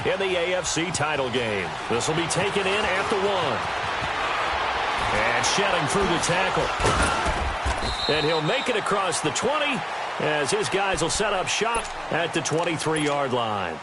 in the AFC title game. This will be taken in at the 1. And shedding through the tackle. And he'll make it across the 20 as his guys will set up shop at the 23-yard line.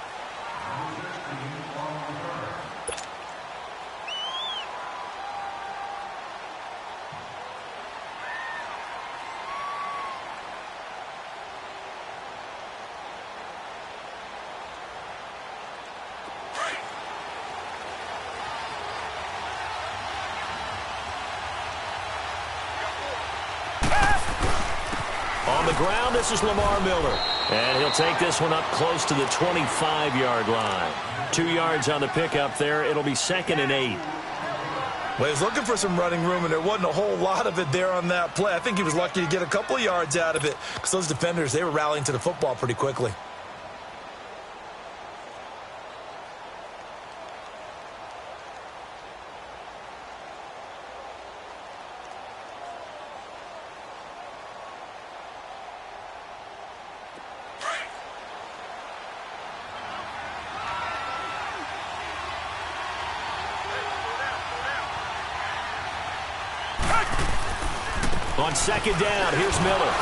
On the ground, this is Lamar Miller. And he'll take this one up close to the 25-yard line. 2 yards on the pickup there. It'll be 2nd and 8. Well, he was looking for some running room, and there wasn't a whole lot of it there on that play. I think he was lucky to get a couple of yards out of it because those defenders, they were rallying to the football pretty quickly. On 2nd down, here's Miller.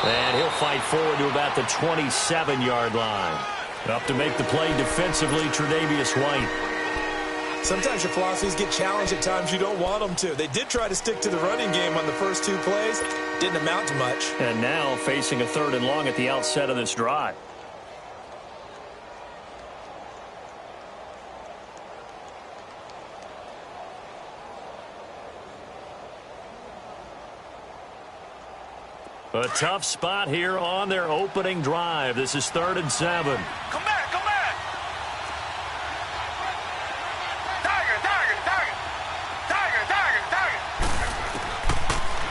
And he'll fight forward to about the 27-yard line. Up to make the play defensively, Tre'Davious White. Sometimes your philosophies get challenged at times you don't want them to. They did try to stick to the running game on the first 2 plays. Didn't amount to much. And now facing a 3rd and long at the outset of this drive. A tough spot here on their opening drive. This is 3rd and 7. Come back, come back. Tiger.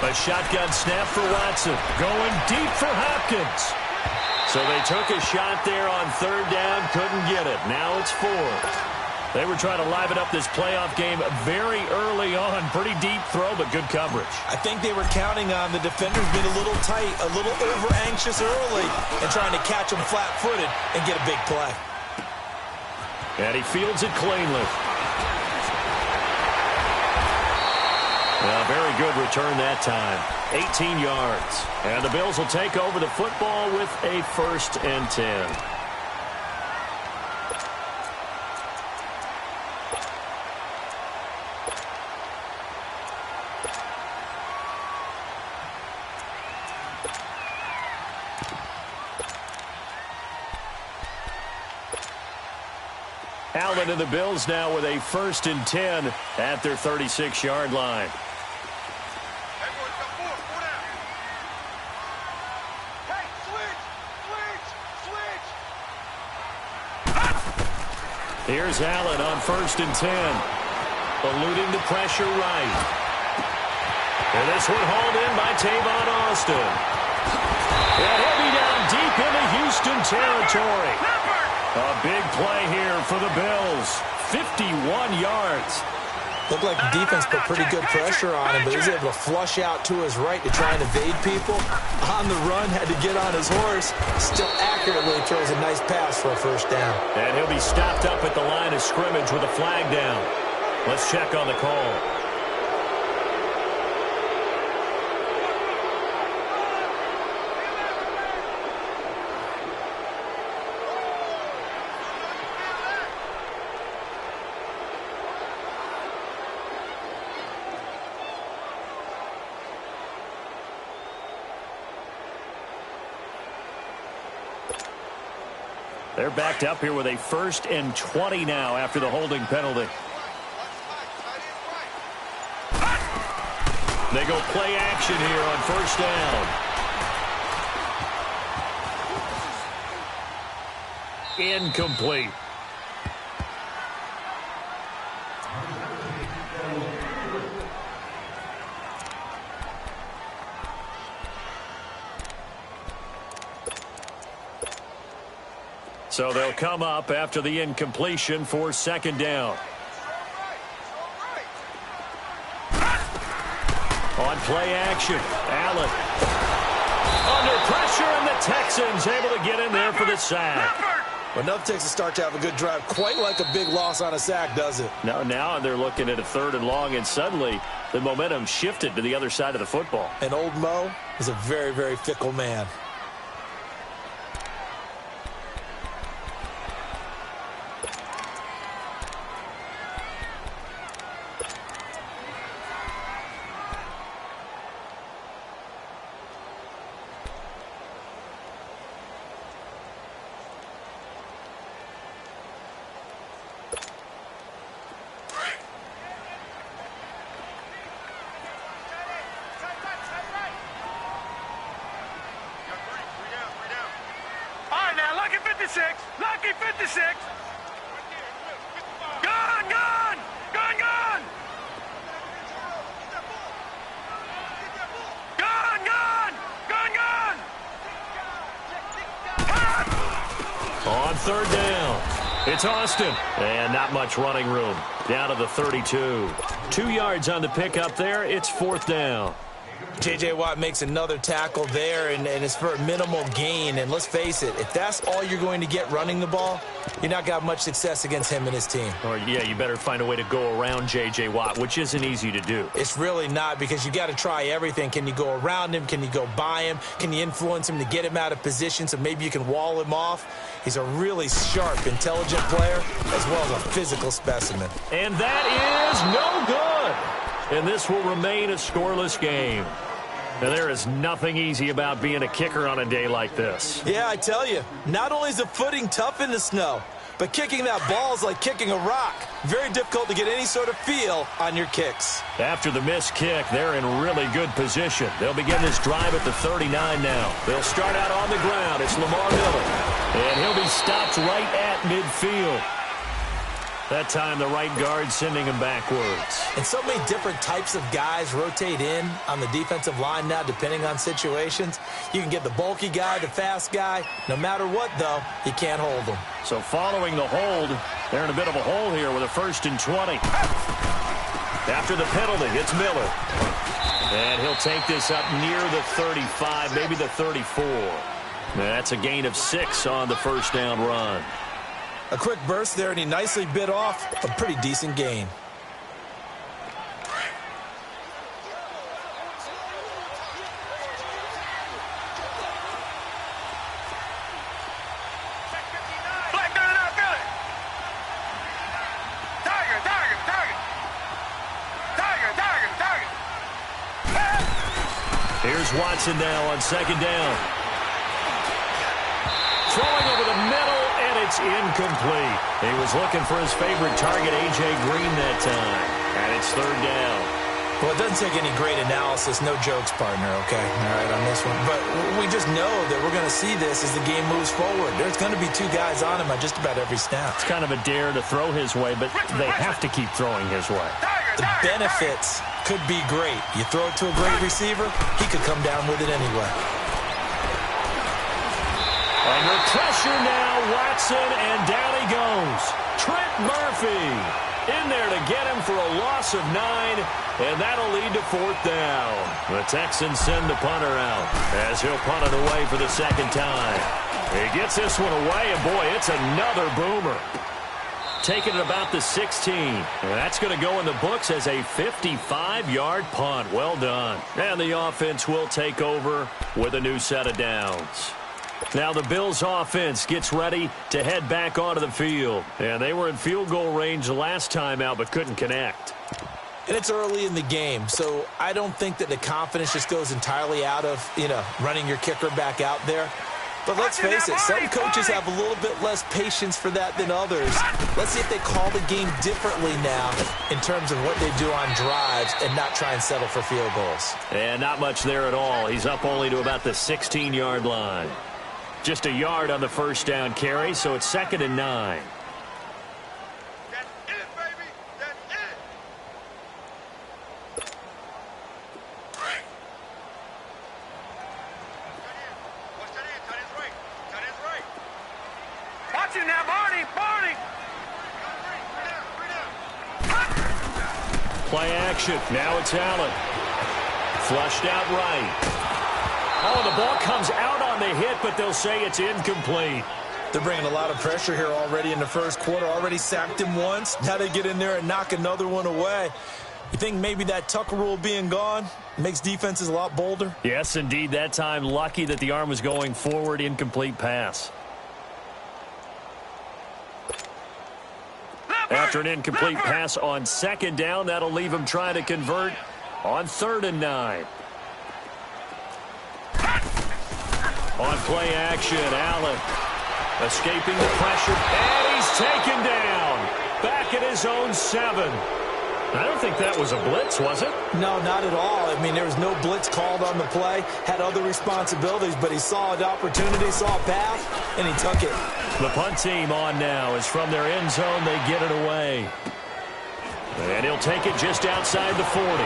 A shotgun snap for Watson. Going deep for Hopkins. So they took a shot there on 3rd down. Couldn't get it. Now it's 4th. They were trying to liven up this playoff game very early on. Pretty deep throw, but good coverage. I think they were counting on the defenders being a little tight, a little over-anxious early, and trying to catch them flat-footed and get a big play. And he fields it cleanly. A very good return that time. 18 yards. And the Bills will take over the football with a 1st and 10. Allen and the Bills now with a 1st and 10 at their 36-yard line. Here's Allen on 1st and 10. Eluding the pressure right. And this one hauled in by Tavon Austin. And he'll be down deep into Houston territory. A big play here for the Bills. 51 yards. Looked like the defense put pretty good pressure on him, but he was able to flush out to his right to try and evade people. On the run, had to get on his horse. Still accurately throws a nice pass for a 1st down. And he'll be stopped up at the line of scrimmage with a flag down. Let's check on the call. They're backed up here with a 1st and 20 now after the holding penalty. They go play action here on 1st down. Incomplete. So they'll come up after the incompletion for 2nd down. On play action, Allen. Under pressure, and the Texans able to get in there for the sack. Well, enough takes a start to have a good drive. Quite like a big loss on a sack, does it? Now they're looking at a 3rd and long, and suddenly the momentum shifted to the other side of the football. And old Mo is a very, very fickle man. Lucky 56. Gone, gone, gone, gone. Gone, gone, gone, gone. On 3rd down, it's Austin. And not much running room. Down to the 32. 2 yards on the pickup there. It's 4th down. J.J. Watt makes another tackle there, and it's for a minimal gain. And let's face it, if that's all you're going to get running the ball, you're not got much success against him and his team. Or, yeah, you better find a way to go around J.J. Watt, which isn't easy to do. It's really not, because you got to try everything. Can you go around him? Can you go by him? Can you influence him to get him out of position so maybe you can wall him off? He's a really sharp, intelligent player, as well as a physical specimen. And that is no good. And this will remain a scoreless game. Now, there is nothing easy about being a kicker on a day like this. Yeah, I tell you, not only is the footing tough in the snow, but kicking that ball is like kicking a rock. Very difficult to get any sort of feel on your kicks. After the missed kick, they're in really good position. They'll begin this drive at the 39 now. They'll start out on the ground. It's Lamar Miller. And he'll be stopped right at midfield. That time, the right guard sending him backwards. And so many different types of guys rotate in on the defensive line now, depending on situations. You can get the bulky guy, the fast guy. No matter what, though, you can't hold them. So following the hold, they're in a bit of a hole here with a 1st and 20. After the penalty, it's Miller. And he'll take this up near the 35, maybe the 34. That's a gain of 6 on the 1st down run. A quick burst there, and he nicely bit off a pretty decent gain. Black gun it out, Billy. Tiger, tiger, tiger. Tiger, tiger, tiger. Here's Watson now on 2nd down. Throwing over the middle, and it's incomplete. He was looking for his favorite target, A.J. Green, that time. And it's 3rd down. Well, it doesn't take any great analysis. No jokes, partner, okay? All right, on this one. But we just know that we're going to see this as the game moves forward. There's going to be 2 guys on him on just about every snap. It's kind of a dare to throw his way, but they have to keep throwing his way. The benefits could be great. You throw it to a great receiver, he could come down with it anyway. Under pressure now, Watson, and down he goes. Trent Murphy in there to get him for a loss of 9, and that'll lead to 4th down. The Texans send the punter out as he'll punt it away for the 2nd time. He gets this one away, and boy, it's another boomer. Taking it about the 16. And that's going to go in the books as a 55-yard punt. Well done. And the offense will take over with a new set of downs. Now the Bills offense gets ready to head back onto the field. And they were in field goal range last time out but couldn't connect. And it's early in the game, so I don't think that the confidence just goes entirely out of, running your kicker back out there. But let's face it, some coaches have a little bit less patience for that than others. Let's see if they call the game differently now in terms of what they do on drives and not try and settle for field goals. And not much there at all. He's up only to about the 16-yard line. Just a yard on the 1st down carry, so it's 2nd and 9. That's it, baby. That's it. Watch that in. Tight end's right. Tight end's right. Watch it now, Barney. Barney. Play action. Now it's Allen. Flushed out right. Oh, the ball comes out on the hit, but they'll say it's incomplete. They're bringing a lot of pressure here already in the first quarter. Already sacked him once. Now they get in there and knock another one away. You think maybe that Tucker rule being gone makes defenses a lot bolder? Yes, indeed. That time, lucky that the arm was going forward. Incomplete pass. After an incomplete pass on second down, that'll leave him trying to convert on 3rd and 9. On play action, Allen escaping the pressure, and he's taken down. Back at his own 7. I don't think that was a blitz, was it? No, not at all. I mean, there was no blitz called on the play. Had other responsibilities, but he saw an opportunity, saw a pass, and he took it. The punt team on now as from their end zone, they get it away. And he'll take it just outside the 40.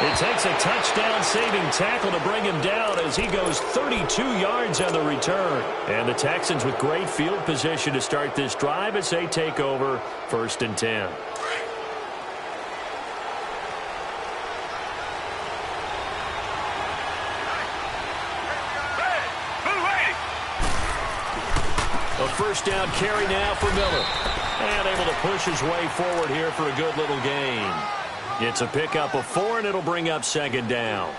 It takes a touchdown-saving tackle to bring him down as he goes 32 yards on the return. And the Texans with great field position to start this drive as they take over 1st and 10. A first down carry now for Miller. And able to push his way forward here for a good little gain. It's a pickup of 4, and it'll bring up 2nd down.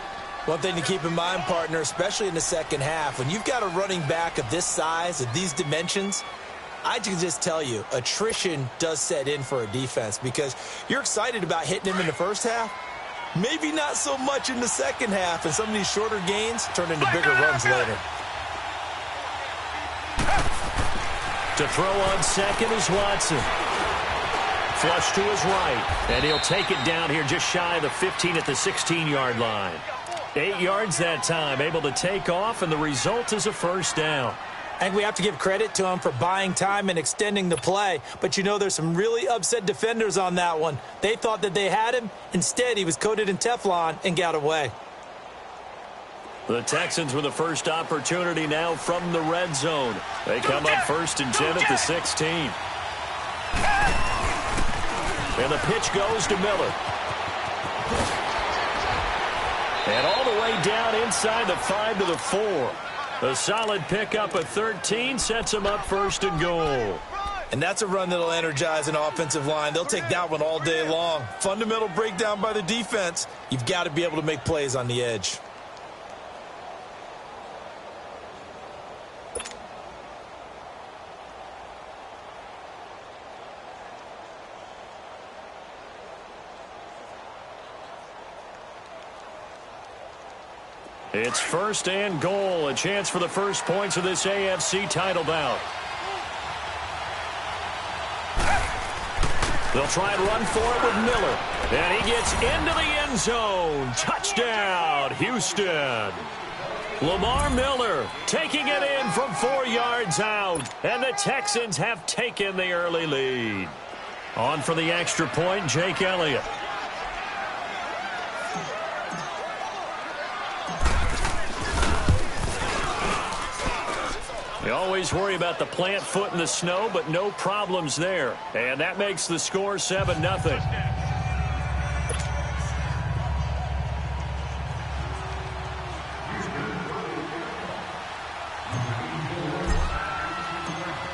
One thing to keep in mind, partner, especially in the second half, when you've got a running back of this size, of these dimensions, I can just tell you, attrition does set in for a defense because you're excited about hitting him in the first half. Maybe not so much in the second half, and some of these shorter gains turn into bigger runs later. To throw on second is Watson. Flush to his right, and he'll take it down here just shy of the 15 at the 16-yard line. 8 yards that time, able to take off, and the result is a first down. I think we have to give credit to him for buying time and extending the play, but you know there's some really upset defenders on that one. They thought that they had him. Instead, he was coated in Teflon and got away. The Texans with the first opportunity now from the red zone. They come up 1st and 10 at the 16. And the pitch goes to Miller. And all the way down inside the 5 to the 4. A solid pickup of 13 sets him up 1st and goal. And that's a run that'll energize an offensive line. They'll take that one all day long. Fundamental breakdown by the defense. You've got to be able to make plays on the edge. It's 1st and goal, a chance for the first points of this AFC title bout. They'll try and run for it with Miller. And he gets into the end zone. Touchdown, Houston. Lamar Miller taking it in from 4 yards out. And the Texans have taken the early lead. On for the extra point, Jake Elliott. You always worry about the plant foot in the snow, but no problems there. And that makes the score 7-0.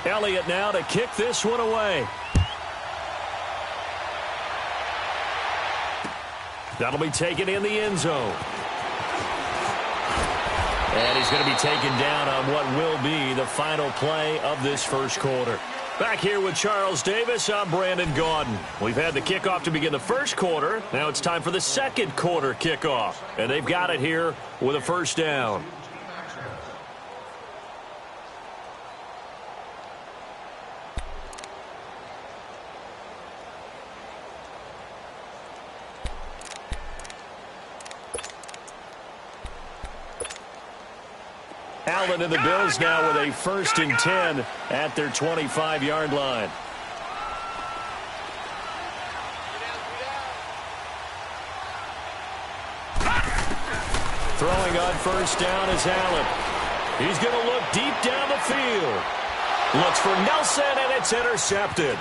Elliott now to kick this one away. That'll be taken in the end zone. And he's going to be taken down on what will be the final play of this first quarter. Back here with Charles Davis, I'm Brandon Gaudin. We've had the kickoff to begin the first quarter. Now it's time for the second quarter kickoff. And they've got it here with a first down. Allen and the Bills now with a 1st and 10 at their 25-yard line. Throwing on first down is Allen. He's going to look deep down the field. Looks for Nelson, and it's intercepted.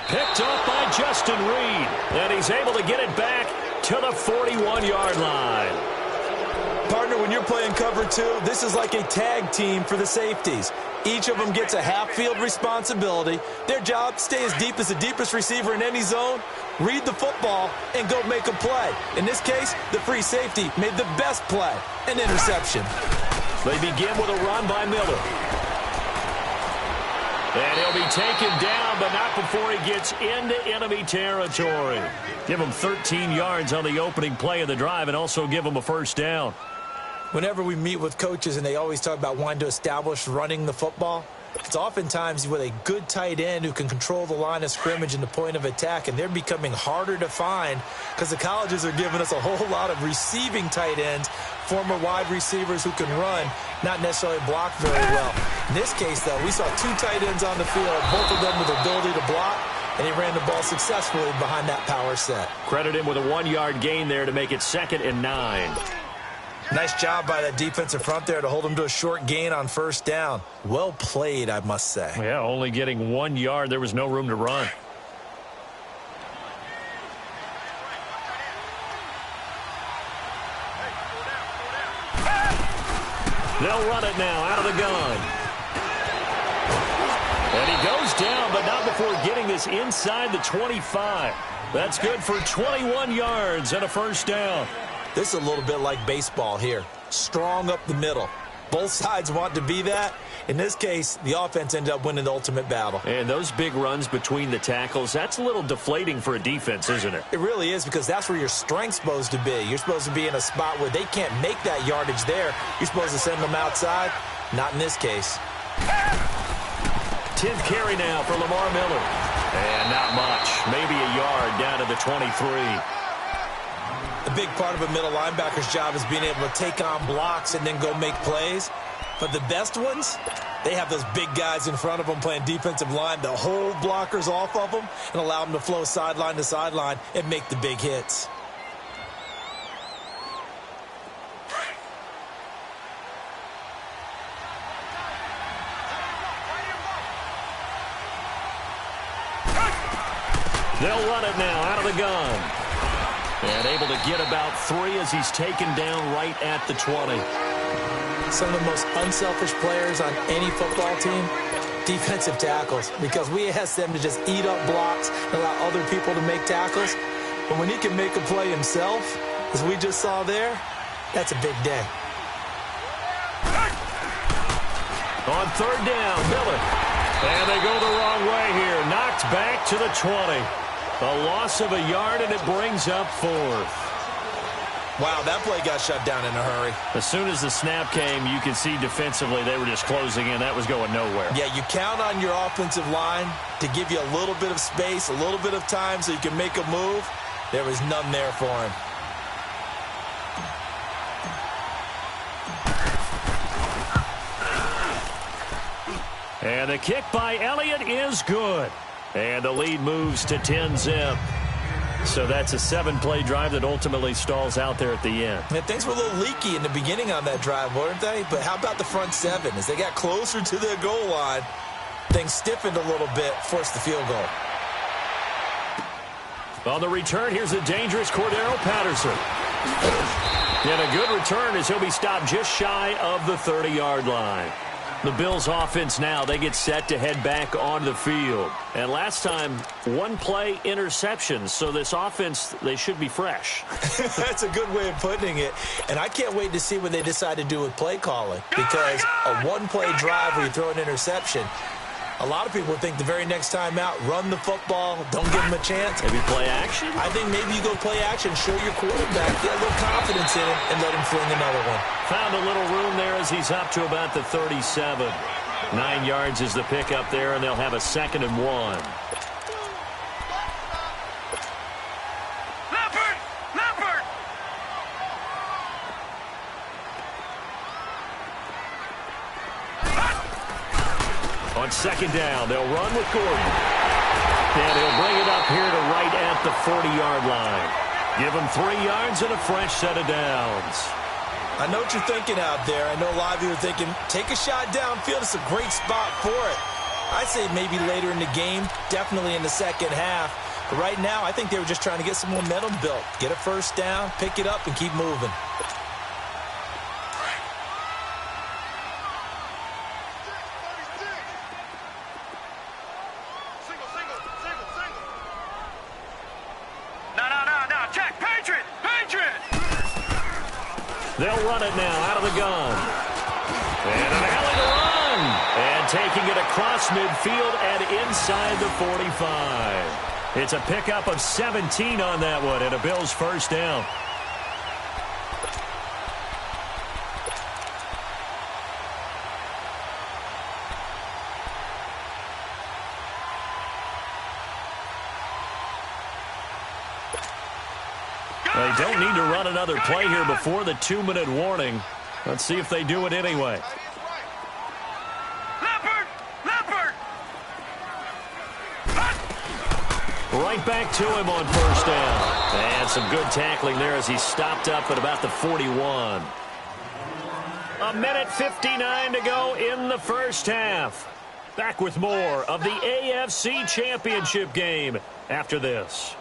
Picked up by Justin Reed, and he's able to get it back to the 41-yard line. Remember, when you're playing cover two, this is like a tag team for the safeties. Each of them gets a half-field responsibility. Their job, stay as deep as the deepest receiver in any zone, read the football, and go make a play. In this case, the free safety made the best play, an interception. They begin with a run by Miller. And he'll be taken down, but not before he gets into enemy territory. Give him 13 yards on the opening play of the drive and also give him a first down. Whenever we meet with coaches and they always talk about wanting to establish running the football, it's oftentimes with a good tight end who can control the line of scrimmage and the point of attack, and they're becoming harder to find because the colleges are giving us a whole lot of receiving tight ends, former wide receivers who can run, not necessarily block very well. In this case, though, we saw two tight ends on the field, both of them with the ability to block, and he ran the ball successfully behind that power set. Credit him with a 1-yard gain there to make it 2nd and 9. Nice job by that defensive front there to hold him to a short gain on first down. Well played, I must say. Yeah, only getting 1 yard. There was no room to run. They'll run it now out of the gun. And he goes down, but not before getting this inside the 25. That's good for 21 yards and a first down. This is a little bit like baseball here. Strong up the middle. Both sides want to be that. In this case, the offense ended up winning the ultimate battle. And those big runs between the tackles, that's a little deflating for a defense, isn't it? It really is, because that's where your strength's supposed to be. You're supposed to be in a spot where they can't make that yardage there. You're supposed to send them outside. Not in this case. 10th carry now for Lamar Miller. And not much. Maybe a yard down to the 23. A big part of a middle linebacker's job is being able to take on blocks and then go make plays. But the best ones, they have those big guys in front of them playing defensive line to hold blockers off of them and allow them to flow sideline to sideline and make the big hits. They'll run it now out of the gun. And able to get about 3 as he's taken down right at the 20. Some of the most unselfish players on any football team, defensive tackles, because we ask them to just eat up blocks and allow other people to make tackles. But when he can make a play himself, as we just saw there, that's a big day. On 3rd down, Miller. And they go the wrong way here. Knocked back to the 20. A loss of a yard, and it brings up 4th. Wow, that play got shut down in a hurry. As soon as the snap came, you could see defensively they were just closing in. That was going nowhere. Yeah, you count on your offensive line to give you a little bit of space, a little bit of time so you can make a move. There was none there for him. And the kick by Elliott is good. And the lead moves to 10-zip. So that's a 7-play drive that ultimately stalls out there at the end. And things were a little leaky in the beginning on that drive, weren't they? But how about the front 7? As they got closer to their goal line, things stiffened a little bit, forced the field goal. On the return, here's a dangerous Cordero Patterson. And a good return as he'll be stopped just shy of the 30-yard line. The Bills offense now, they get set to head back onto the field. And last time, 1-play interception. So this offense, they should be fresh. That's a good way of putting it. And I can't wait to see what they decide to do with play calling. Because a 1-play drive where you throw an interception, a lot of people think the very next time out, run the football, don't give them a chance. Maybe play action? I think maybe you go play action, show your quarterback, get a little confidence in him, and let him fling another one. Found a little room there as he's up to about the 37. 9 yards is the pickup there, and they'll have a 2nd and 1. On 2nd down, they'll run with Gordon. And he'll bring it up here to right at the 40-yard line. Give him 3 yards and a fresh set of downs. I know what you're thinking out there. I know a lot of you are thinking, take a shot downfield. It's a great spot for it. I'd say maybe later in the game, definitely in the second half. But right now, I think they were just trying to get some momentum built. Get a first down, pick it up, and keep moving. They'll run it now out of the gun. And an alley to run. And taking it across midfield and inside the 45. It's a pickup of 17 on that one and a Bills first down. They don't need to run another play here before the 2-minute warning. Let's see if they do it anyway. Right back to him on first down. And some good tackling there as he stopped up at about the 41. 1:59 to go in the first half. Back with more of the AFC Championship game after this.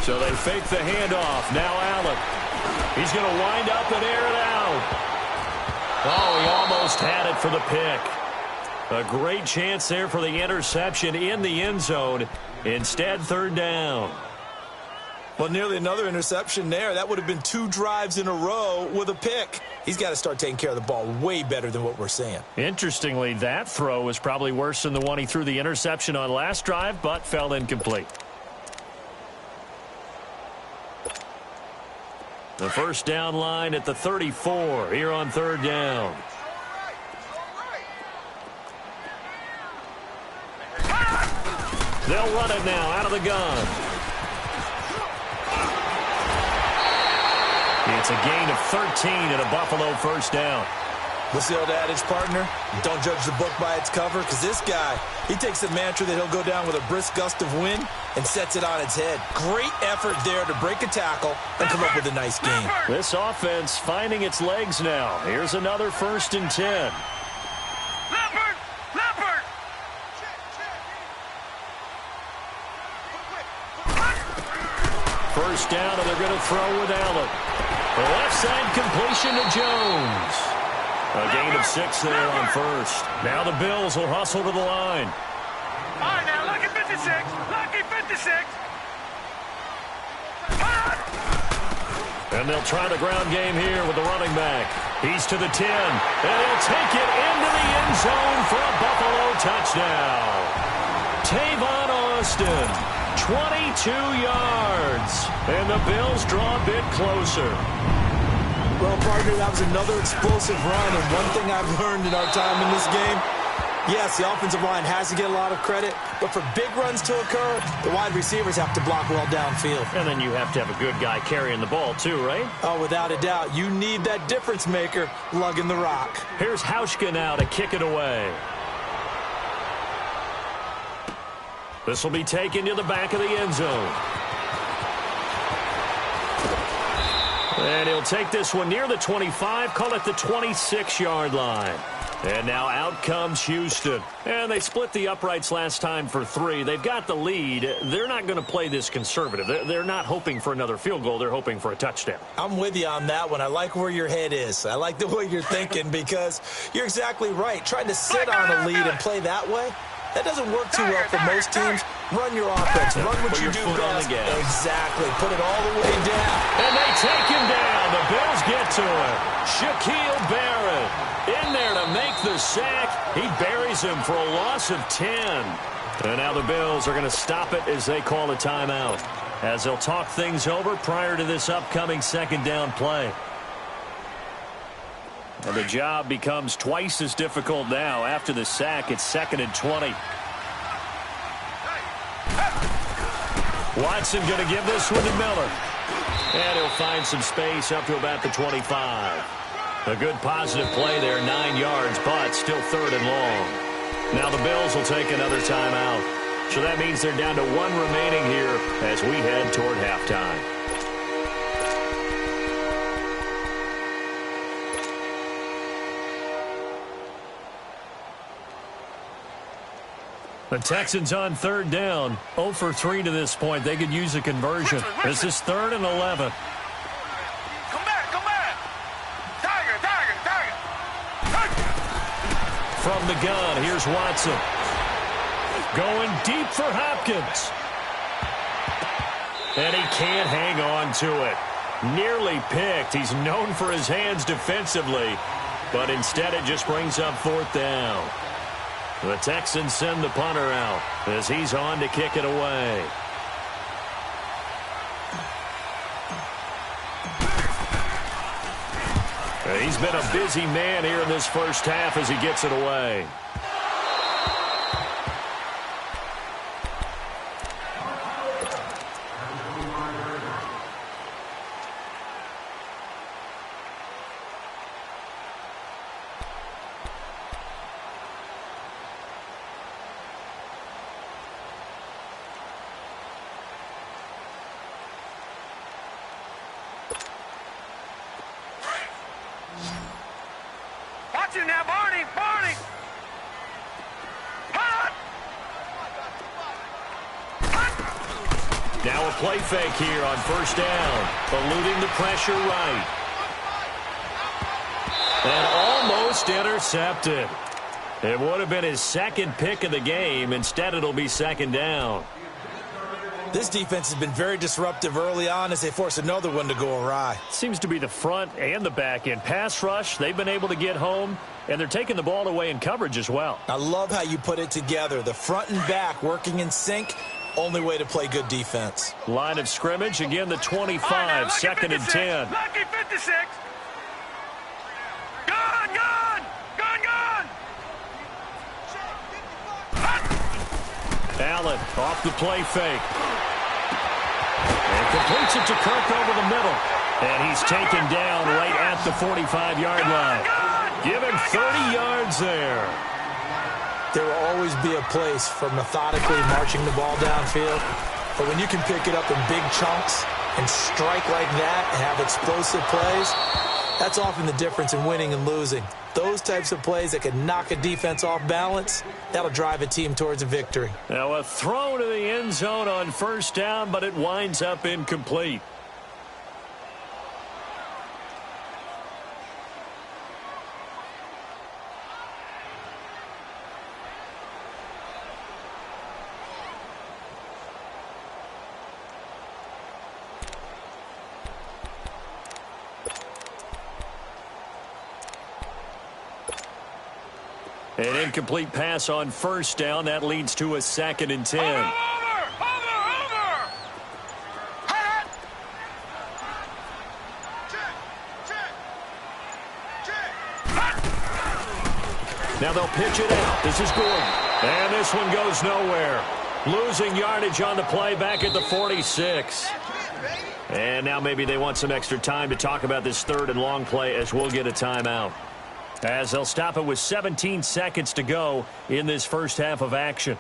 So they fake the handoff. Now Allen. He's going to wind up and air it out. Oh, he almost had it for the pick. A great chance there for the interception in the end zone. Instead, third down. Well, nearly another interception there. That would have been 2 drives in a row with a pick. He's got to start taking care of the ball way better than what we're seeing. Interestingly, that throw was probably worse than the one he threw the interception on last drive, but fell incomplete. The first down line at the 34 here on third down. They'll run it now out of the gun. It's a gain of 13 and a Buffalo first down. What's the old adage, partner? Don't judge the book by its cover, because this guy, he takes the mantra that he'll go down with a brisk gust of wind and sets it on its head. Great effort there to break a tackle and come up with a nice game. This offense finding its legs now. Here's another 1st and 10. First down, and they're going to throw with Allen. The left side completion to Jones. A gain of 6 there on first. Now the Bills will hustle to the line. All right, now, lucky 56. Lucky 56. And they'll try the ground game here with the running back. He's to the 10. And he'll take it into the end zone for a Buffalo touchdown. Tavon Austin, 22 yards. And the Bills draw a bit closer. Well, partner, that was another explosive run, and one thing I've learned in our time in this game, yes, the offensive line has to get a lot of credit, but for big runs to occur, the wide receivers have to block well downfield. And then you have to have a good guy carrying the ball too, right? Oh, without a doubt. You need that difference maker lugging the rock. Here's Hauschka now to kick it away. This will be taken to the back of the end zone. And he'll take this one near the 25, call it the 26-yard line. And now out comes Houston. And they split the uprights last time for 3. They've got the lead. They're not going to play this conservative. They're not hoping for another field goal. They're hoping for a touchdown. I'm with you on that one. I like where your head is. I like the way you're thinking because you're exactly right. Trying to sit on a lead and play that way, that doesn't work too well for most teams. Run your offense. Run what you do best. Exactly. Put it all the way down. And they take him down. The Bills get to him. Shaquille Barrett in there to make the sack. He buries him for a loss of 10. And now the Bills are going to stop it as they call a timeout, as they'll talk things over prior to this upcoming second down play. And the job becomes twice as difficult now. After the sack, it's 2nd and 20. Watson going to give this one to Miller. And he'll find some space up to about the 25. A good positive play there, 9 yards, but still 3rd and long. Now the Bills will take another timeout. So that means they're down to 1 remaining here as we head toward halftime. The Texans on third down. 0 for 3 to this point. They could use a conversion. This is 3rd and 11. Come back, come back. Tiger, tiger, tiger. From the gun, here's Watson. Going deep for Hopkins. And he can't hang on to it. Nearly picked. He's known for his hands defensively, but instead it just brings up 4th down. The Texans send the punter out as he's on to kick it away. He's been a busy man here in this first half as he gets it away. Watch him now, Barney, Barney. Hot. Hot. Now a play fake here on 1st down. Eluding the pressure right. And almost intercepted. It would have been his 2nd pick of the game. Instead, it'll be 2nd down. This defense has been very disruptive early on as they force another one to go awry. Seems to be the front and the back end. Pass rush, they've been able to get home, and they're taking the ball away in coverage as well. I love how you put it together. The front and back working in sync, only way to play good defense. Line of scrimmage, again the 25, Right, 2nd and 10. Lucky 56. Gun, gun, gun, gun. Allen off the play fake. And completes it to Kirk over the middle. And he's taken down right at the 45-yard line. Give him 30 yards there. There will always be a place for methodically marching the ball downfield. But when you can pick it up in big chunks and strike like that and have explosive plays, that's often the difference in winning and losing. Those types of plays that can knock a defense off balance, that'll drive a team towards a victory. Now a throw to the end zone on 1st down, but it winds up incomplete. An incomplete pass on 1st down. That leads to a 2nd and 10. Over, over. Hot. Check. Now they'll pitch it out. This is Gordon. And this one goes nowhere. Losing yardage on the play back at the 46. And now maybe they want some extra time to talk about this 3rd and long play as we'll get a timeout. As they'll stop it with 17 seconds to go in this first half of action.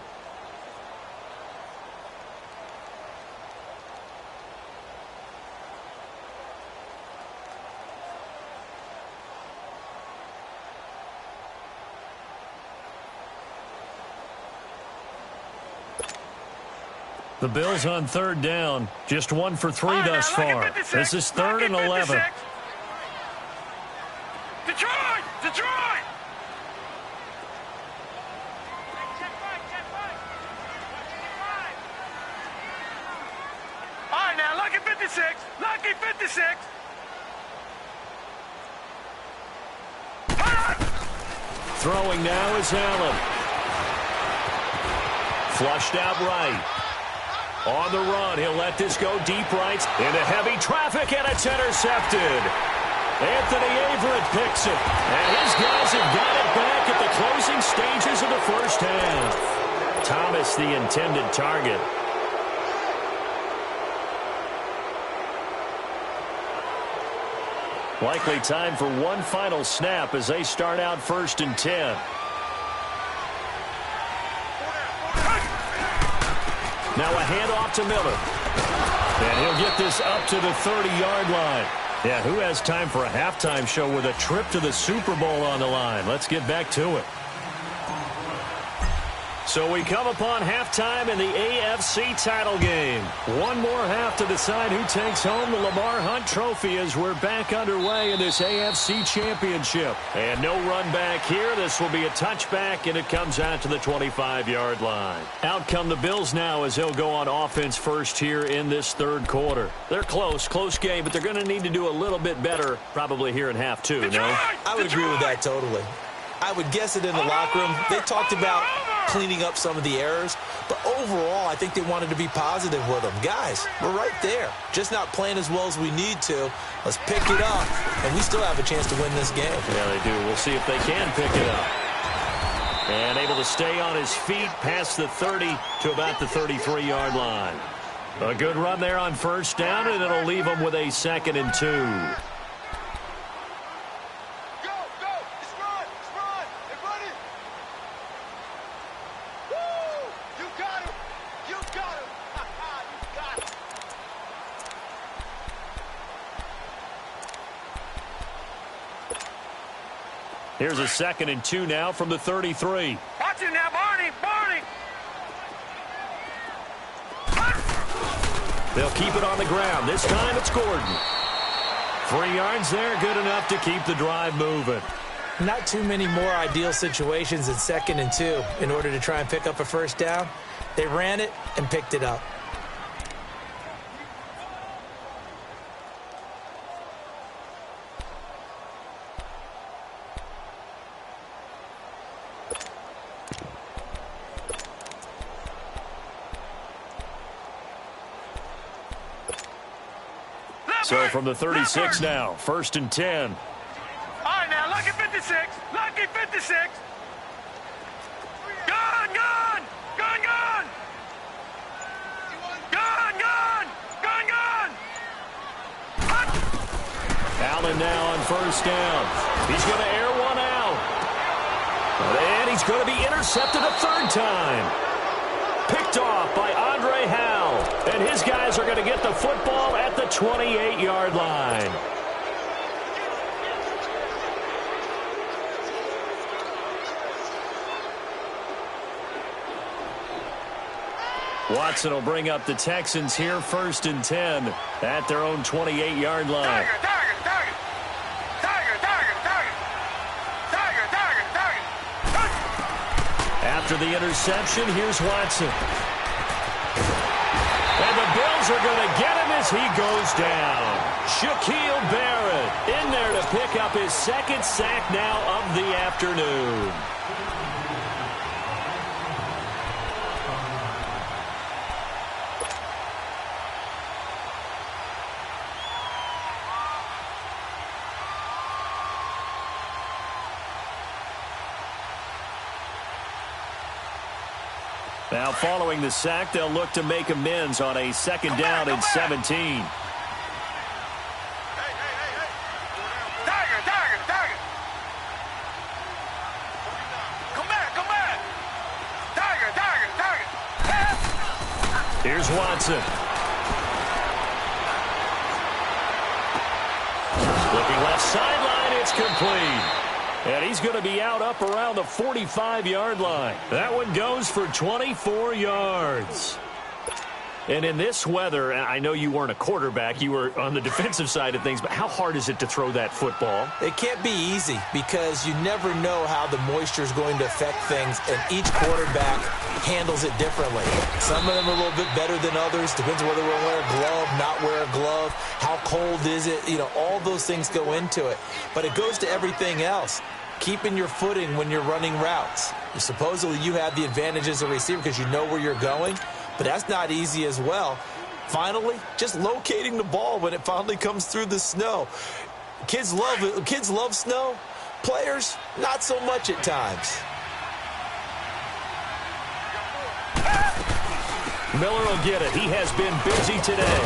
The Bills on 3rd down. Just 1 for 3 thus far. This is 3rd and 11. Detroit! Detroit! All right, now, lucky 56. Lucky 56. Throwing now is Allen. Flushed out right. On the run, he'll let this go deep right into heavy traffic, and it's intercepted. Anthony Averett picks it, and his guys have got it back at the closing stages of the first half. Thomas, the intended target. Likely time for one final snap as they start out 1st and 10. Now a handoff to Miller. And he'll get this up to the 30-yard line. Yeah, who has time for a halftime show with a trip to the Super Bowl on the line? Let's get back to it. So we come upon halftime in the AFC title game. One more half to decide who takes home the Lamar Hunt Trophy as we're back underway in this AFC Championship. And no run back here. This will be a touchback, and it comes out to the 25-yard line. Out come the Bills now as they'll go on offense first here in this third quarter. They're close game, but they're going to need to do a little bit better probably here in half two, no? I would agree with that totally. I would guess it in the locker room. They talked about cleaning up some of the errors, but overall, I think they wanted to be positive with them. Guys, we're right there. Just not playing as well as we need to. Let's pick it up, and we still have a chance to win this game. Yeah, they do. We'll see if they can pick it up. And able to stay on his feet past the 30 to about the 33-yard line. A good run there on first down, and it'll leave them with a 2nd and 2. Here's a 2nd and 2 now from the 33. Watch it now, Barney! They'll keep it on the ground. This time it's Gordon. 3 yards there, good enough to keep the drive moving. Not too many more ideal situations in 2nd and 2 in order to try and pick up a first down. They ran it and picked it up. So from the 36 now, 1st and 10. All right, now, lucky 56. Lucky 56. Gun! Allen now on first down. He's going to air one out. And he's going to be intercepted a 3rd time. Picked off by Andre Howell. And his guys are going to get the football at the 28-yard line. Watson will bring up the Texans here, 1st and 10 at their own 28-yard line. After the interception, here's Watson. And the Bills are going to get him as he goes down. Shaquille Barrett in there to pick up his 2nd sack now of the afternoon. Now following the sack, they'll look to make amends on a 2nd down and 17. Tiger. Come back. Tiger. Here's Watson. Looking left sideline, it's complete. And he's going to be out up around the 45-yard line. That one goes for 24 yards. And in this weather, I know you weren't a quarterback. You were on the defensive side of things, but how hard is it to throw that football? It can't be easy because you never know how the moisture is going to affect things, and each quarterback handles it differently. Some of them are a little bit better than others. Depends on whether we're wearing a glove, not wear a glove, how cold is it. You know, all those things go into it. But it goes to everything else. Keeping your footing when you're running routes. Supposedly you have the advantage as a receiver because you know where you're going, but that's not easy as well. Finally, just locating the ball when it finally comes through the snow. Kids love it. Kids love snow. Players, not so much at times. Miller will get it. He has been busy today.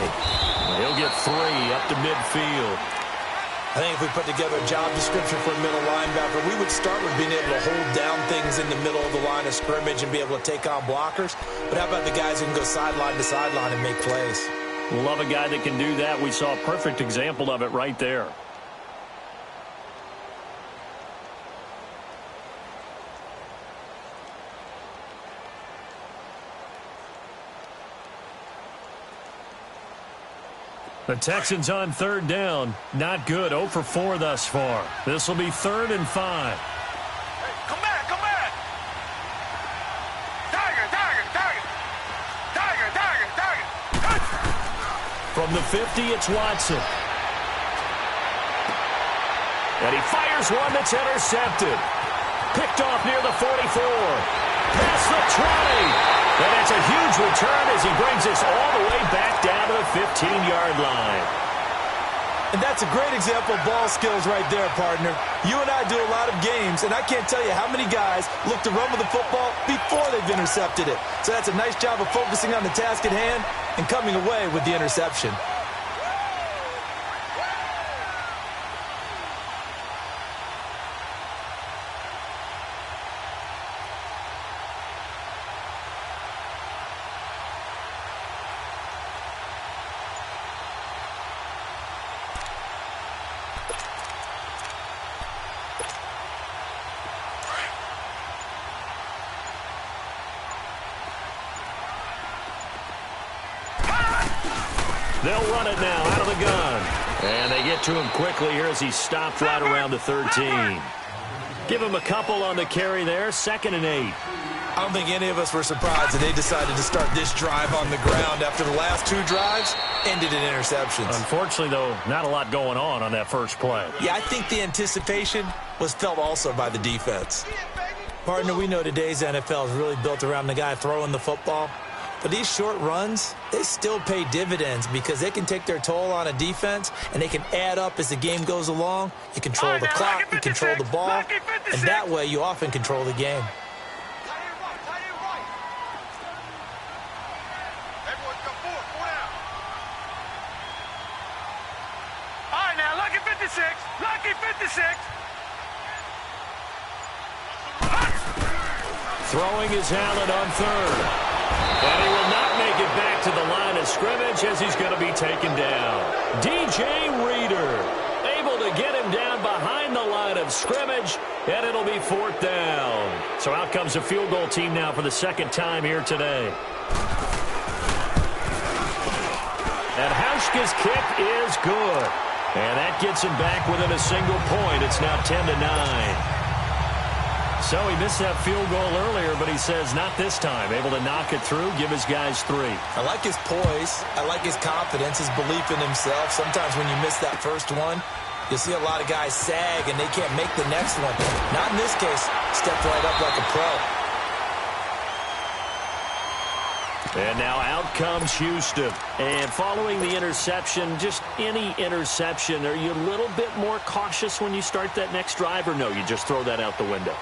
He'll get 3 up to midfield. I think if we put together a job description for a middle linebacker, we would start with being able to hold down things in the middle of the line of scrimmage and be able to take on blockers. But how about the guys who can go sideline to sideline and make plays? Love a guy that can do that. We saw a perfect example of it right there. The Texans on third down. Not good. 0 for 4 thus far. This will be 3rd and 5. Hey, come back, come back. Tiger, tiger, tiger. Tiger, tiger, tiger. From the 50, it's Watson. And he fires one that's intercepted. Picked off near the 44. Past the 20. And it's a huge return as he brings us all the way back down to the 15-yard line. And that's a great example of ball skills right there, partner. You and I do a lot of games, and I can't tell you how many guys look to run with the football before they've intercepted it. So that's a nice job of focusing on the task at hand and coming away with the interception. They'll run it now out of the gun. And they get to him quickly here as he stopped right around the 13. Give him a couple on the carry there. 2nd and 8. I don't think any of us were surprised that they decided to start this drive on the ground after the last 2 drives ended in interceptions. Unfortunately, though, not a lot going on that first play. Yeah, I think the anticipation was felt also by the defense. Partner, we know today's NFL is really built around the guy throwing the football. But these short runs, they still pay dividends because they can take their toll on a defense and they can add up as the game goes along. You control the clock, you control the ball, and that way you often control the game. Everyone come forward, pull down. All right, now, lucky 56. Lucky 56. Throwing is Allen on 3rd. And he will not make it back to the line of scrimmage as he's going to be taken down. DJ Reader able to get him down behind the line of scrimmage, and it'll be 4th down. So out comes a field goal team now for the 2nd time here today. And Hauschka's kick is good. And that gets him back within a single point. It's now 10-9. So he missed that field goal earlier, but he says not this time. Able to knock it through, give his guys 3. I like his poise. I like his confidence, his belief in himself. Sometimes when you miss that first one, you'll see a lot of guys sag and they can't make the next one. Not in this case. Stepped right up like a pro. And now out comes Houston. And following the interception, just any interception, are you a little bit more cautious when you start that next drive, or no, you just throw that out the window?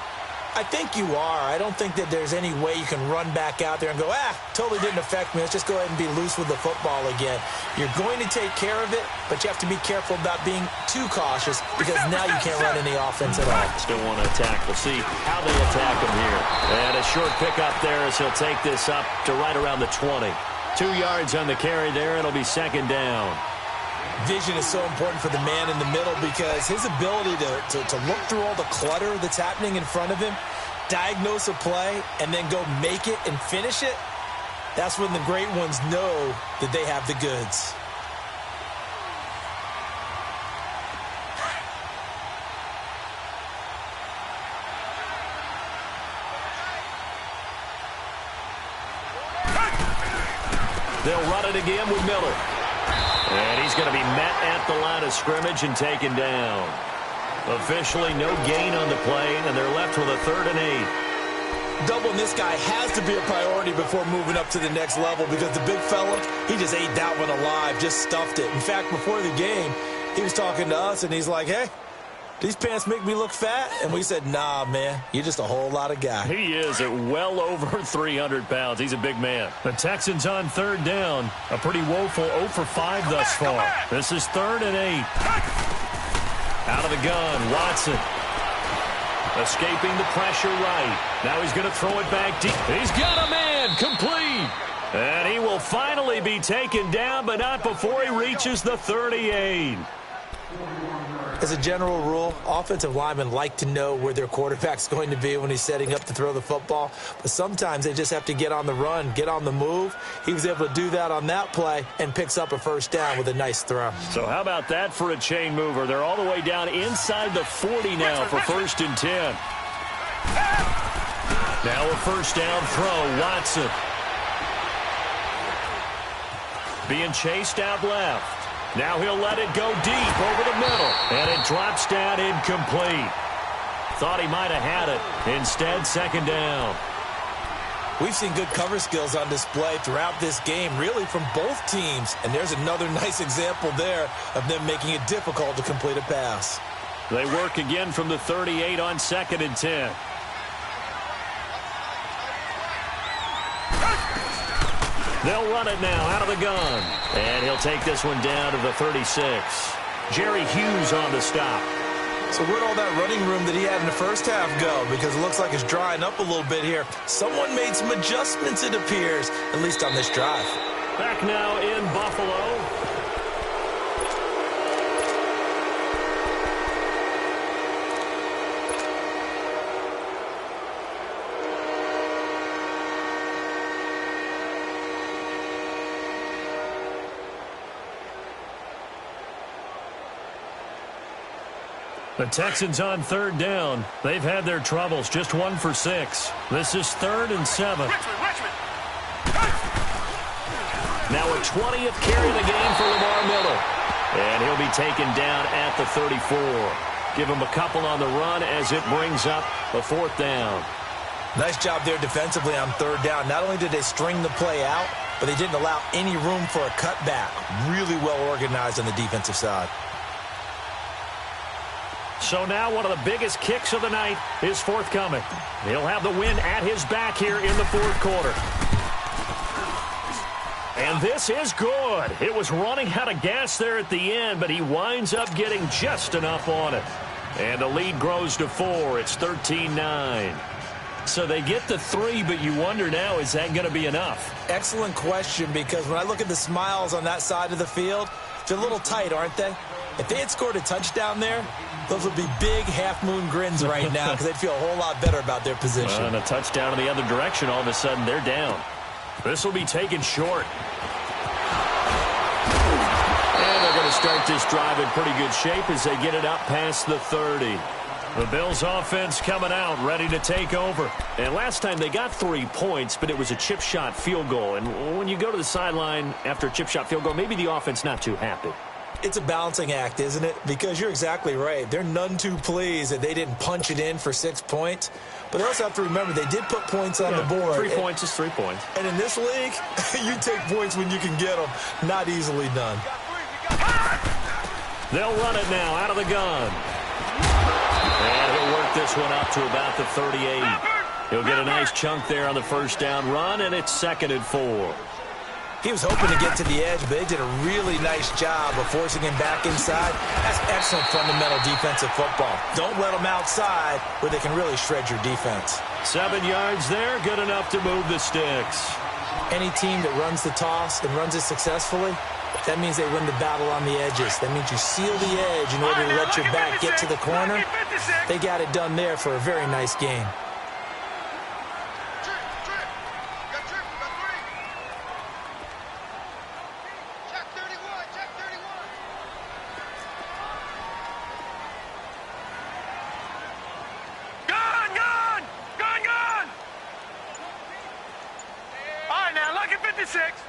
I think you are. I don't think that there's any way you can run back out there and go, totally didn't affect me. Let's just go ahead and be loose with the football again. You're going to take care of it, but you have to be careful about being too cautious because now you can't run any offense at all. Still want to attack. We'll see how they attack him here. And a short pickup there as he'll take this up to right around the 20. 2 yards on the carry there. It'll be 2nd down. Vision is so important for the man in the middle because his ability to look through all the clutter that's happening in front of him, diagnose a play, and then go make it and finish it, that's when the great ones know that they have the goods. They'll run it again with Miller. And he's going to be met at the line of scrimmage and taken down. Officially no gain on the play, and they're left with a 3rd and 8. Doubling this guy has to be a priority before moving up to the next level because the big fella, he just ate that one alive, just stuffed it. In fact, before the game, he was talking to us, and he's like, hey, these pants make me look fat? And we said, nah, man, you're just a whole lot of guy. He is at well over 300 pounds. He's a big man. The Texans on 3rd down. A pretty woeful 0 for 5 thus far. This is 3rd and 8. Out of the gun, Watson. Escaping the pressure right. Now he's going to throw it back deep. He's got a man, complete. And he will finally be taken down, but not before he reaches the 38. As a general rule, offensive linemen like to know where their quarterback's going to be when he's setting up to throw the football. But sometimes they just have to get on the run, get on the move. He was able to do that on that play and picks up a first down with a nice throw. So how about that for a chain mover? They're all the way down inside the 40 now for 1st and 10. Now a first down throw, Watson. Being chased out left. Now he'll let it go deep over the middle. And it drops down incomplete. Thought he might have had it. Instead, 2nd down. We've seen good cover skills on display throughout this game, really from both teams. And there's another nice example there of them making it difficult to complete a pass. They work again from the 38 on 2nd and 10. They'll run it now out of the gun. And he'll take this one down to the 36. Jerry Hughes on the stop. So where'd all that running room that he had in the first half go? Because it looks like it's drying up a little bit here. Someone made some adjustments, it appears, at least on this drive. Back now in Buffalo. The Texans on 3rd down. They've had their troubles, just 1 for 6. This is 3rd and 7. Now a 20th carry of the game for Lamar Miller. And he'll be taken down at the 34. Give him a couple on the run as it brings up a 4th down. Nice job there defensively on 3rd down. Not only did they string the play out, but they didn't allow any room for a cutback. Really well organized on the defensive side. So now one of the biggest kicks of the night is forthcoming. He'll have the win at his back here in the 4th quarter. And this is good. It was running out of gas there at the end, but he winds up getting just enough on it. And the lead grows to 4. It's 13-9. So they get the 3, but you wonder now, is that going to be enough? Excellent question, because when I look at the smiles on that side of the field, they're a little tight, aren't they? If they had scored a touchdown there, those would be big half-moon grins right now because they'd feel a whole lot better about their position. And a touchdown in the other direction, all of a sudden they're down. This will be taken short. And they're going to start this drive in pretty good shape as they get it up past the 30. The Bills offense coming out, ready to take over. And last time they got 3 points, but it was a chip shot field goal. And when you go to the sideline after a chip shot field goal, maybe the offense not too happy. It's a balancing act, isn't it? Because you're exactly right. They're none too pleased that they didn't punch it in for 6 points. But they also have to remember they did put points on the board. 3 points is 3 points. And in this league, you take points when you can get them. Not easily done. They'll run it now out of the gun. And he'll work this one up to about the 38. He'll get a nice chunk there on the first down run, and it's 2nd and 4. He was hoping to get to the edge, but they did a really nice job of forcing him back inside. That's excellent fundamental defensive football. Don't let them outside where they can really shred your defense. 7 yards there, good enough to move the sticks. Any team that runs the toss and runs it successfully, that means they win the battle on the edges. That means you seal the edge in order to let your back get to the corner. They got it done there for a very nice game.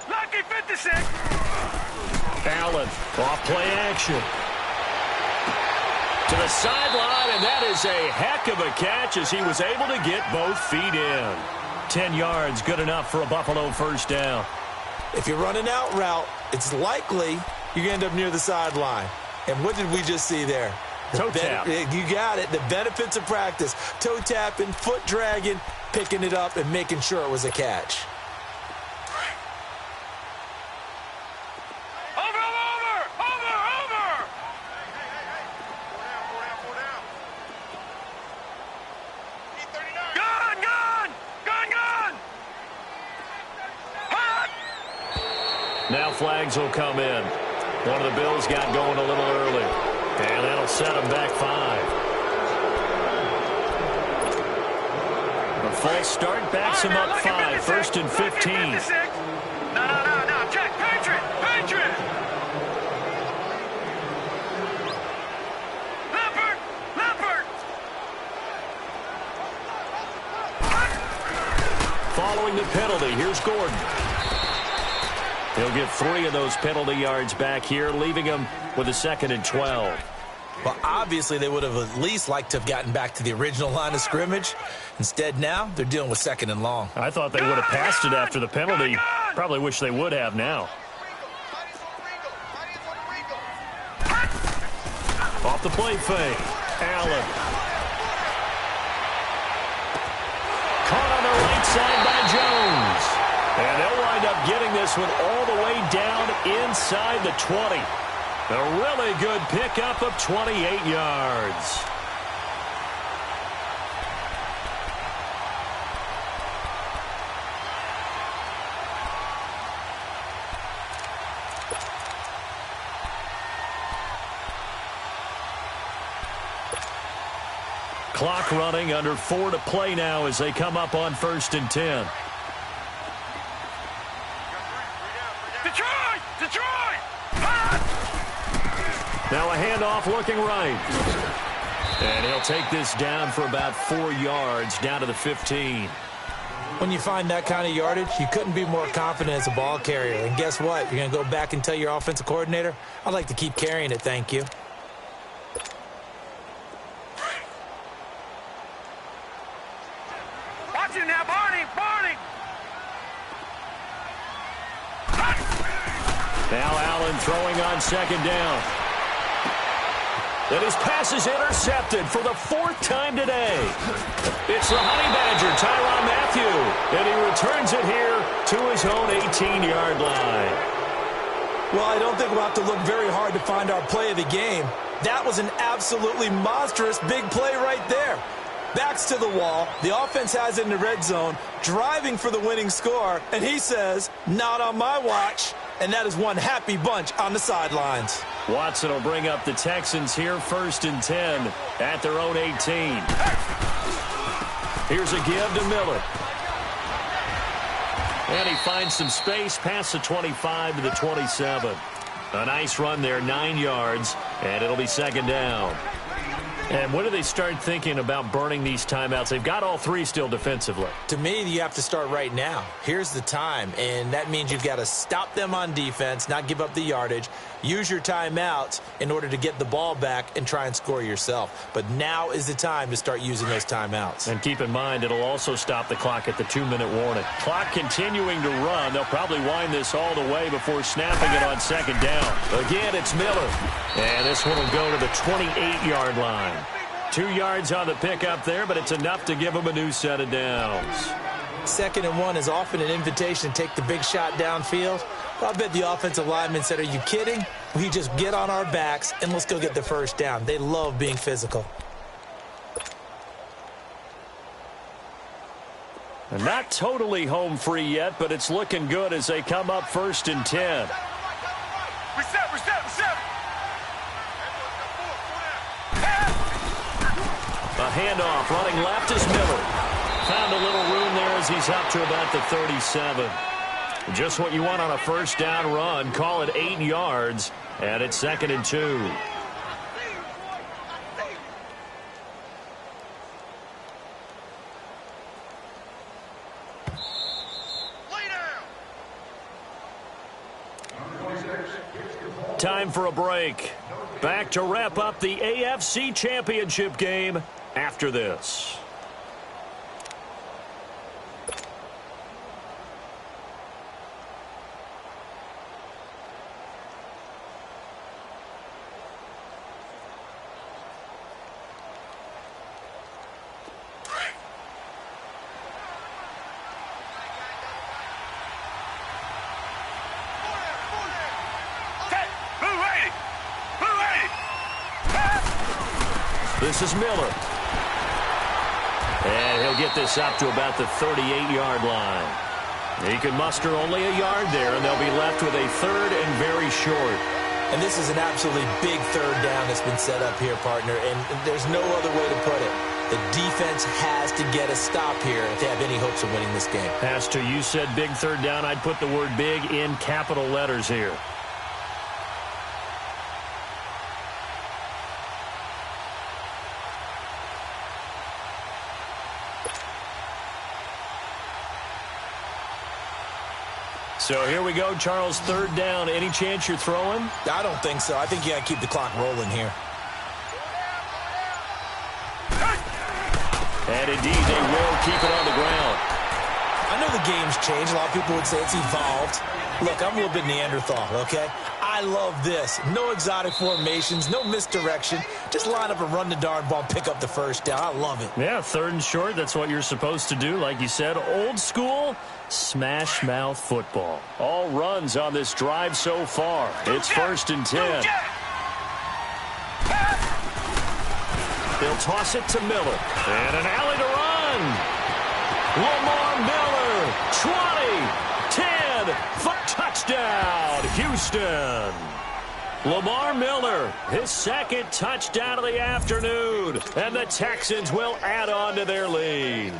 Lucky 56. Allen off play action. To the sideline, and that is a heck of a catch as he was able to get both feet in. 10 yards, good enough for a Buffalo first down. If you're running out route, it's likely you're going to end up near the sideline. And what did we just see there? Toe tap. You got it. The benefits of practice. Toe tapping, foot dragging, picking it up, and making sure it was a catch. Now flags will come in. One of the Bills got going a little early. And that'll set them back 5. A false start backs him up 5. First and 15. No. Check. Patriot. Leopard. Following the penalty, here's Gordon. He'll get 3 of those penalty yards back here, leaving him with a 2nd and 12. Well, obviously, they would have at least liked to have gotten back to the original line of scrimmage. Instead, now, they're dealing with 2nd and long. I thought they would have passed it after the penalty. Probably wish they would have now. Off the play fake. Allen. Caught on the right side by Jones. And they'll wind up getting this one all the way down inside the 20. A really good pickup of 28 yards. Clock running, under 4 to play now as they come up on 1st and 10. Detroit! Now a handoff looking right. And he'll take this down for about 4 yards, down to the 15. When you find that kind of yardage, you couldn't be more confident as a ball carrier. And guess what? You're going to go back and tell your offensive coordinator, I'd like to keep carrying it, thank you. Watch it now, Barney! Now Allen throwing on 2nd down. And his pass is intercepted for the 4th time today. It's the Honey Badger, Tyrann Mathieu. And he returns it here to his own 18-yard line. Well, I don't think we'll have to look very hard to find our play of the game. That was an absolutely monstrous big play right there. Backs to the wall. The offense has it in the red zone, driving for the winning score. And he says, not on my watch. And that is one happy bunch on the sidelines. Watson will bring up the Texans here, 1st and 10 at their own 18. Here's a give to Miller. And he finds some space past the 25 to the 27. A nice run there, 9 yards, and it'll be 2nd down. And when do they start thinking about burning these timeouts? They've got all 3 still defensively. To me, you have to start right now. Here's the time, and that means you've got to stop them on defense, not give up the yardage, use your timeouts in order to get the ball back and try and score yourself. But now is the time to start using those timeouts. And keep in mind, it'll also stop the clock at the 2-minute warning. Clock continuing to run. They'll probably wind this all the way before snapping it on 2nd down. Again, it's Miller. And this one will go to the 28-yard line. 2 yards on the pickup there, but it's enough to give him a new set of downs. 2nd and 1 is often an invitation to take the big shot downfield. I bet the offensive lineman said, are you kidding? We just get on our backs and let's go get the 1st down. They love being physical. And not totally home free yet, but it's looking good as they come up 1st and 10. Reset. A handoff running left is Miller. Found a little room there as he's up to about the 37. Just what you want on a 1st down run. Call it 8 yards, and it's 2nd and 2. Time for a break. Back to wrap up the AFC Championship game after this. This is Miller. And he'll get this up to about the 38-yard line. He can muster only a yard there, and they'll be left with a 3rd and very short. And this is an absolutely big third down that's been set up here, partner, and there's no other way to put it. The defense has to get a stop here if they have any hopes of winning this game. Has to. You said big third down. I'd put the word big in capital letters here. So here we go, Charles, third down. Any chance you're throwing? I don't think so. I think you got to keep the clock rolling here. And indeed, they will keep it on the ground. I know the game's changed. A lot of people would say it's evolved. Look, I'm a little bit Neanderthal, okay? I love this. No exotic formations, no misdirection. Just line up and run the darn ball, pick up the first down. I love it. Yeah, third and short, that's what you're supposed to do. Like you said, old school, smash mouth football. All runs on this drive so far. It's 1st and 10. They'll toss it to Miller. And an alley to run. Lamar Miller, 20, 10, touchdown, Houston. Lamar Miller, his second touchdown of the afternoon. And the Texans will add on to their lead.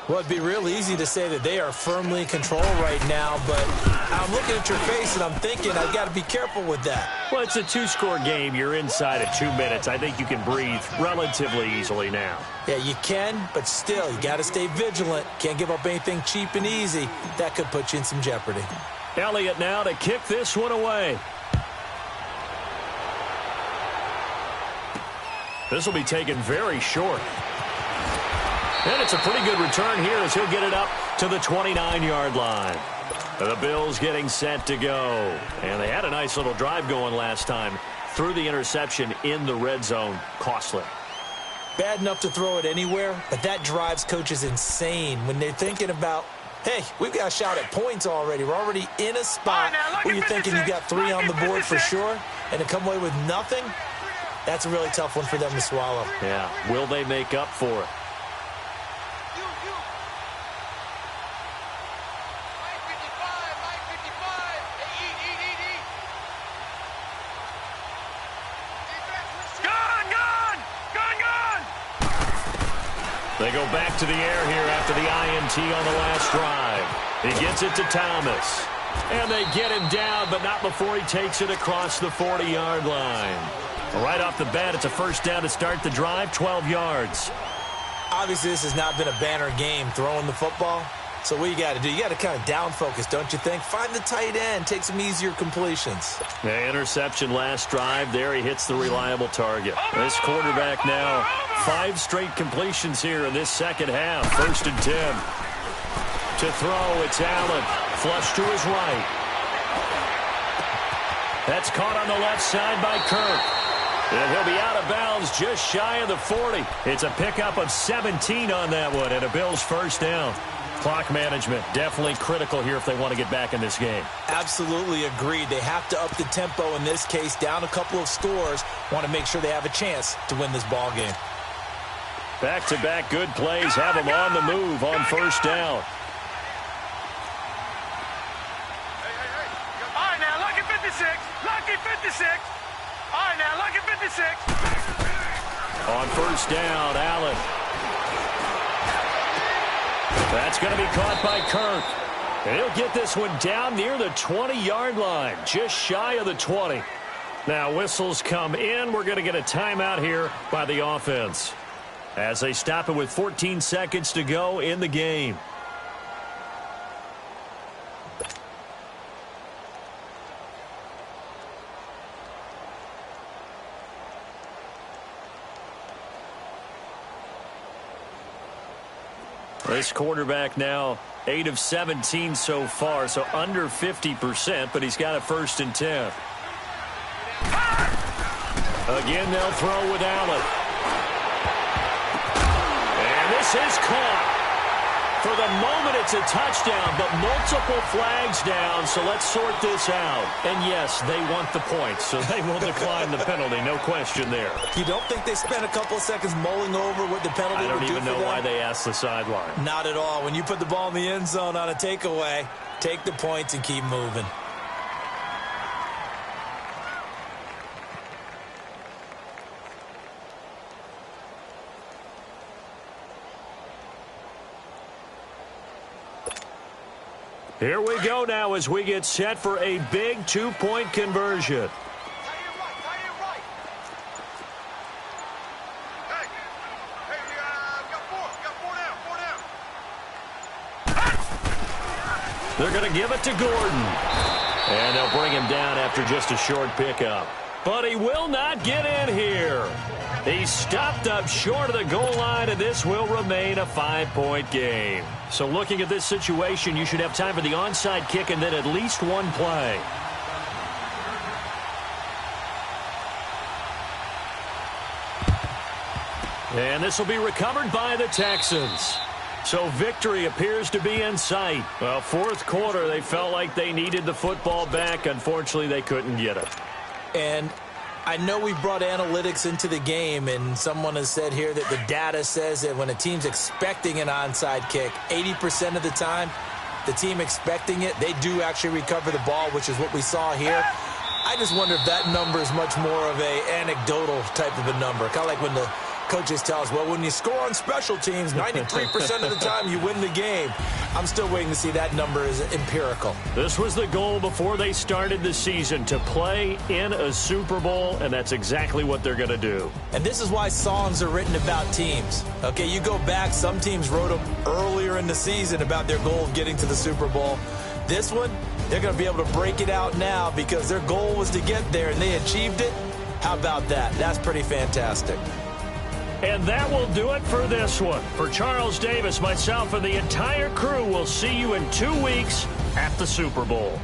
Well, it'd be real easy to say that they are firmly in control right now, but I'm looking at your face and I'm thinking I've got to be careful with that. Well, it's a two-score game. You're inside of 2 minutes. I think you can breathe relatively easily now. Yeah, you can, but still, you got to stay vigilant. Can't give up anything cheap and easy. That could put you in some jeopardy. Elliott now to kick this one away. This will be taken very short. And it's a pretty good return here as he'll get it up to the 29-yard line. The Bills getting set to go. And they had a nice little drive going last time. Threw the interception in the red zone. Costly. Bad enough to throw it anywhere, but that drives coaches insane when they're thinking about, hey, we've got a shot at points already. We're already in a spot where you're thinking you got 3 on the board for sure, and to come away with nothing, that's a really tough one for them to swallow. Yeah, will they make up for it? They go back to the air here after the INT on the last drive. He gets it to Thomas. And they get him down, but not before he takes it across the 40-yard line. Right off the bat, it's a first down to start the drive, 12 yards. Obviously, this has not been a banner game throwing the football. So what you got to do, you got to kind of down focus, don't you think? Find the tight end, take some easier completions. The interception last drive. There he hits the reliable target. This quarterback now, 5 straight completions here in this second half. 1st and 10. To throw, it's Allen. Flush to his right. That's caught on the left side by Kirk. And he'll be out of bounds just shy of the 40. It's a pickup of 17 on that one and a Bills first down. Clock management definitely critical here if they want to get back in this game. Absolutely agreed. They have to up the tempo in this case, down a couple of scores. Want to make sure they have a chance to win this ball game. Back-to-back good plays have them on the move on first down. All right, now, lucky 56. Lucky 56. All right, now, lucky 56. On first down, Allen. That's going to be caught by Kirk. And he'll get this one down near the 20-yard line, just shy of the 20. Now, whistles come in. We're going to get a timeout here by the offense as they stop it with 14 seconds to go in the game. This quarterback now 8 of 17 so far, so under 50%, but he's got a 1st and 10. Again, they'll throw with Allen. And this is caught. For the moment, it's a touchdown, but multiple flags down, so let's sort this out. And yes, they want the points, so they will decline the penalty, no question there. You don't think they spent a couple of seconds mulling over what the penalty would do for them? I don't even know why they asked the sideline. Not at all. When you put the ball in the end zone on a takeaway, take the points and keep moving. Here we go now as we get set for a big two-point conversion. They're going to give it to Gordon. And they'll bring him down after just a short pickup. But he will not get in here. He's stopped up short of the goal line, and this will remain a 5-point game. So looking at this situation, you should have time for the onside kick and then at least one play. And this will be recovered by the Texans. So victory appears to be in sight. Well, fourth quarter, they felt like they needed the football back. Unfortunately, they couldn't get it. And I know we brought analytics into the game, and someone has said here that the data says that when a team's expecting an onside kick, 80% of the time, the team expecting it, they do actually recover the ball, which is what we saw here. I just wonder if that number is much more of a anecdotal type of a number, kind of like when the coaches tell us, well, when you score on special teams, 93% of the time you win the game. I'm still waiting to see that number is empirical. This was the goal before they started the season, to play in a Super Bowl, and that's exactly what they're going to do. And this is why songs are written about teams. Okay, you go back, some teams wrote them earlier in the season about their goal of getting to the Super Bowl. This one, they're going to be able to break it out now because their goal was to get there, and they achieved it. How about that? That's pretty fantastic. And that will do it for this one. For Charles Davis, myself, and the entire crew, we'll see you in 2 weeks at the Super Bowl.